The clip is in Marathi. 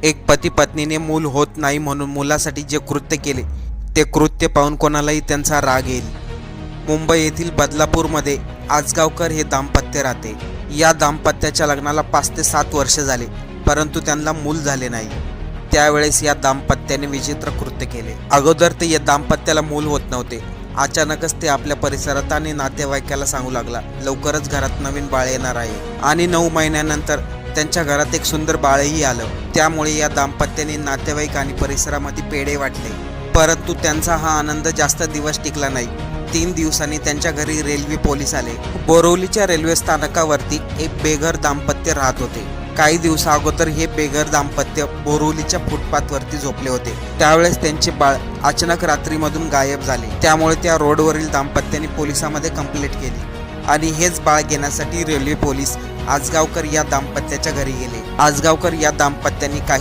एक पती पत्नीने मूल होत नाही म्हणून मुलासाठी जे कृत्य केले ते कृत्य पाहून कोणालाही त्यांचा राग येईल। मुंबई येथील बदलापूरमध्ये आजगावकर हे दाम्पत्य राहते। या दाम्पत्याच्या लग्नाला 5 ते 7 वर्ष झाले, परंतु त्यांना मूल झाले नाही। त्यावेळेस या दाम्पत्याने विचित्र कृत्य केले। अगोदर ते या दाम्पत्याला मूल होत नव्हते। अचानकच ते आपल्या परिसरात आणि नातेवाईकाला सांगू लागला, लवकरच घरात नवीन बाळ येणार आहे। आणि 9 महिन्यानंतर त्यांच्या घरात एक सुंदर बाळही आलं। त्यामुळे या दाम्पत्याने नातेवाईक आणि परिसरामध्ये पेढे वाटले, परंतु त्यांचा हा आनंद जास्त दिवस टिकला नाही। 3 दिवसांनी त्यांच्या घरी रेल्वे पोलीस आले। बोरिवलीच्या रेल्वे स्थानकावरती एक बेघर दाम्पत्य राहत होते। काही दिवसा अगोदर हे बेघर दाम्पत्य बोरिवलीच्या फुटपाथवरती झोपले होते। त्यावेळेस त्यांचे बाळ अचानक रात्रीमधून गायब झाले। त्यामुळे त्या रोडवरील दाम्पत्याने पोलिसांमध्ये कंप्लेंट केली आणि हेच बाळ घेण्यासाठी रेल्वे पोलीस आजगावकर या दाम्पत्याच्या घरी गेले। आजगावकर या दाम्पत्याने काही